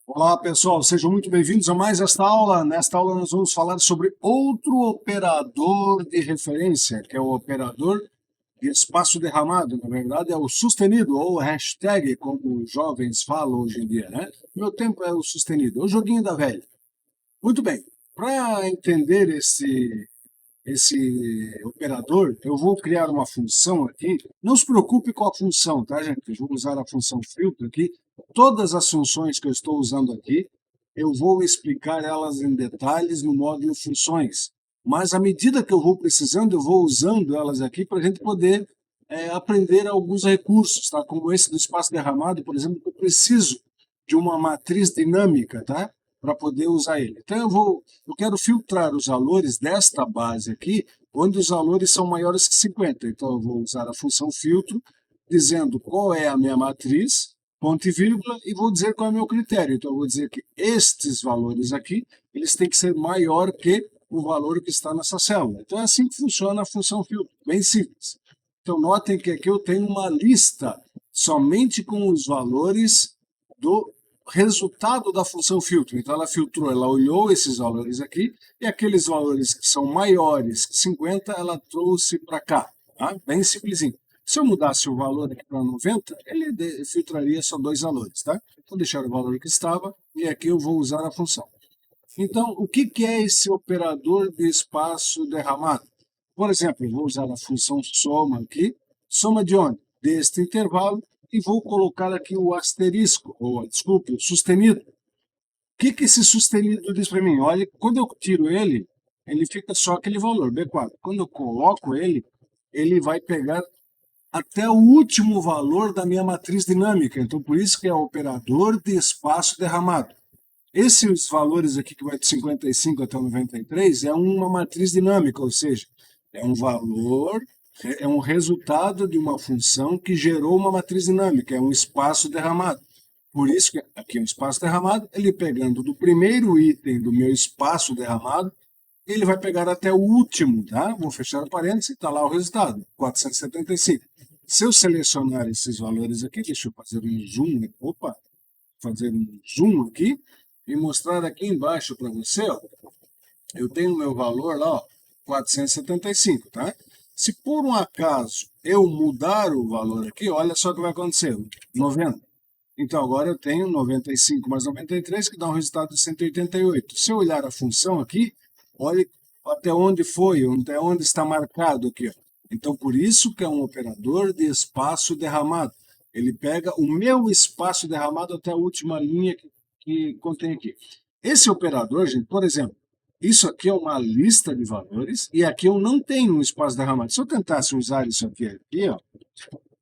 Olá, pessoal, sejam muito bem-vindos a mais esta aula. Nesta aula nós vamos falar sobre outro operador de referência, que é o operador de espaço derramado. Na verdade, é o sustenido, ou hashtag, como os jovens falam hoje em dia, né? Meu tempo é o sustenido, é o joguinho da velha. Muito bem, para entender esse operador, eu vou criar uma função aqui. Não se preocupe com a função, tá, gente? Eu vou usar a função filtro aqui. Todas as funções que eu estou usando aqui, eu vou explicar elas em detalhes no módulo funções. Mas à medida que eu vou precisando, eu vou usando elas aqui para a gente poder aprender alguns recursos, tá? Como esse do espaço derramado, por exemplo, que eu preciso de uma matriz dinâmica, tá? Para poder usar ele. Então eu quero filtrar os valores desta base aqui, onde os valores são maiores que 50. Então eu vou usar a função filtro, dizendo qual é a minha matriz, ponto e vírgula, e vou dizer qual é o meu critério. Então eu vou dizer que estes valores aqui, eles têm que ser maior que o valor que está nessa célula. Então é assim que funciona a função filtro, bem simples. Então notem que aqui eu tenho uma lista somente com os valores do resultado da função filtro. Então ela filtrou, ela olhou esses valores aqui e aqueles valores que são maiores que 50, ela trouxe para cá. Tá? Bem simplesinho. Se eu mudasse o valor aqui para 90, ele filtraria só dois valores. Tá? Vou deixar o valor que estava e aqui eu vou usar a função. Então, o que é esse operador de espaço derramado? Por exemplo, eu vou usar a função soma aqui. Soma de onde? Deste intervalo, e vou colocar aqui o asterisco, ou desculpe, o sustenido. O que esse sustenido diz para mim? Olha, quando eu tiro ele, ele fica só aquele valor, B4. Quando eu coloco ele, ele vai pegar até o último valor da minha matriz dinâmica. Então, por isso que é o operador de espaço derramado. Esses valores aqui, que vai de 55 até 93, é uma matriz dinâmica, ou seja, é um valor, é um resultado de uma função que gerou uma matriz dinâmica, é um espaço derramado. Por isso que aqui é um espaço derramado, ele pegando do primeiro item do meu espaço derramado, ele vai pegar até o último, tá? Vou fechar o parênteses e está lá o resultado, 475. Se eu selecionar esses valores aqui, deixa eu fazer um zoom, opa, fazer um zoom aqui e mostrar aqui embaixo para você, ó, eu tenho o meu valor lá, ó, 475, tá? Se por um acaso eu mudar o valor aqui, olha só o que vai acontecer, 90. Então agora eu tenho 95 mais 93, que dá um resultado de 188. Se eu olhar a função aqui, olhe até onde foi, até onde está marcado aqui, ó. Então por isso que é um operador de espaço derramado. Ele pega o meu espaço derramado até a última linha que contém aqui. Esse operador, gente, por exemplo, isso aqui é uma lista de valores e aqui eu não tenho um espaço derramado. Se eu tentasse usar isso aqui ó,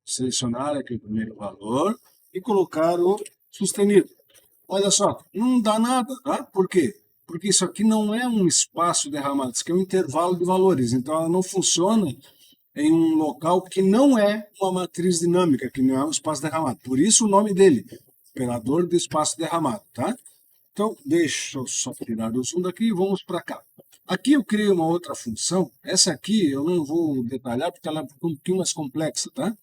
selecionar aqui o primeiro valor e colocar o sustenido. Olha só, não dá nada, tá? Por quê? Porque isso aqui não é um espaço derramado, isso aqui é um intervalo de valores, então ela não funciona em um local que não é uma matriz dinâmica, que não é um espaço derramado. Por isso o nome dele, operador de espaço derramado, tá? Então, deixa eu só tirar o zoom daqui e vamos para cá. Aqui eu criei uma outra função. Essa aqui eu não vou detalhar porque ela é um pouquinho mais complexa, tá?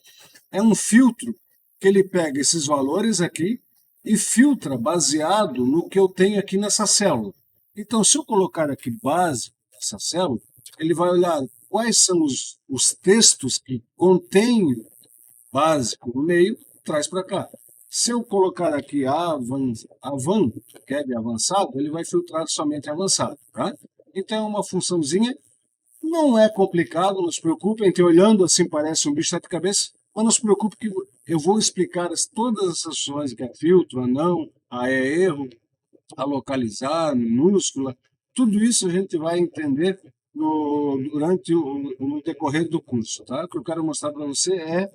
É um filtro que ele pega esses valores aqui e filtra baseado no que eu tenho aqui nessa célula. Então, se eu colocar aqui base nessa célula, ele vai olhar quais são os textos que contêm básico no meio, traz para cá. Se eu colocar aqui avan, que é de avançado, ele vai filtrar somente avançado. Tá? Então é uma funçãozinha, não é complicado, não se preocupem, olhando assim parece um bicho de sete cabeças, mas não se preocupe que eu vou explicar todas essas funções que é filtro, a não, a é erro, a localizar, minúscula, tudo isso a gente vai entender durante no decorrer do curso. Tá? O que eu quero mostrar para você é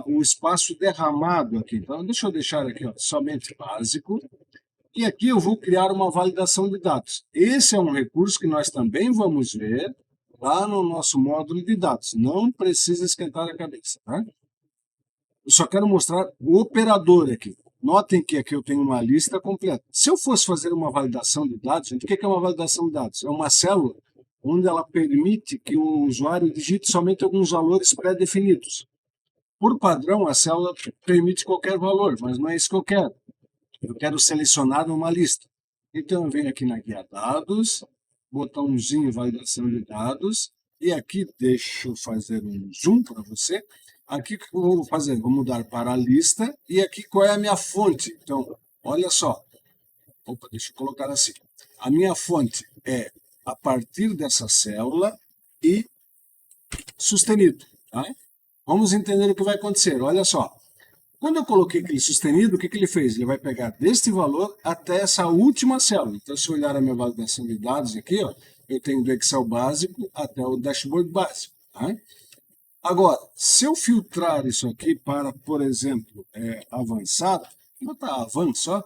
o espaço derramado aqui. Então, deixa eu deixar aqui ó, somente básico. E aqui eu vou criar uma validação de dados. Esse é um recurso que nós também vamos ver lá no nosso módulo de dados. Não precisa esquentar a cabeça. Tá? Eu só quero mostrar o operador aqui. Notem que aqui eu tenho uma lista completa. Se eu fosse fazer uma validação de dados, gente, o que é uma validação de dados? É uma célula onde ela permite que o usuário digite somente alguns valores pré-definidos. Por padrão, a célula permite qualquer valor, mas não é isso que eu quero. Eu quero selecionar uma lista. Então, eu venho aqui na guia dados, botãozinho validação de dados, e aqui deixa eu fazer um zoom para você. Aqui o que eu vou fazer? Vou mudar para a lista, e aqui qual é a minha fonte? Então, olha só. Opa, deixa eu colocar assim. A minha fonte é a partir dessa célula e sustenido. Tá? Vamos entender o que vai acontecer. Olha só. Quando eu coloquei aquele sustenido, o que ele fez? Ele vai pegar deste valor até essa última célula. Então, se eu olhar a minha validação de dados aqui, ó, eu tenho do Excel básico até o dashboard básico. Tá? Agora, se eu filtrar isso aqui para, por exemplo, avançado, vou botar avanço só,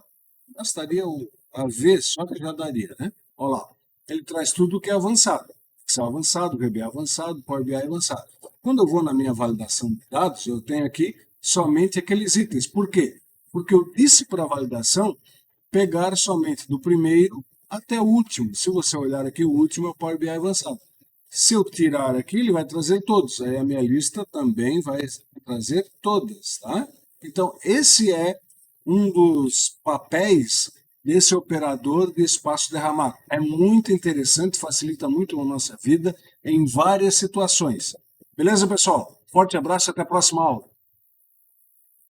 bastaria o AV só que já daria, né? Olha lá, ele traz tudo o que é avançado. Excel avançado, VB avançado, Power BI avançado. Quando eu vou na minha validação de dados, eu tenho aqui somente aqueles itens. Por quê? Porque eu disse para a validação pegar somente do primeiro até o último. Se você olhar aqui, o último é o Power BI avançado. Se eu tirar aqui, ele vai trazer todos. Aí a minha lista também vai trazer todas, tá? Então, esse é um dos papéis desse operador de espaço derramado. É muito interessante, facilita muito a nossa vida em várias situações. Beleza, pessoal? Forte abraço e até a próxima aula.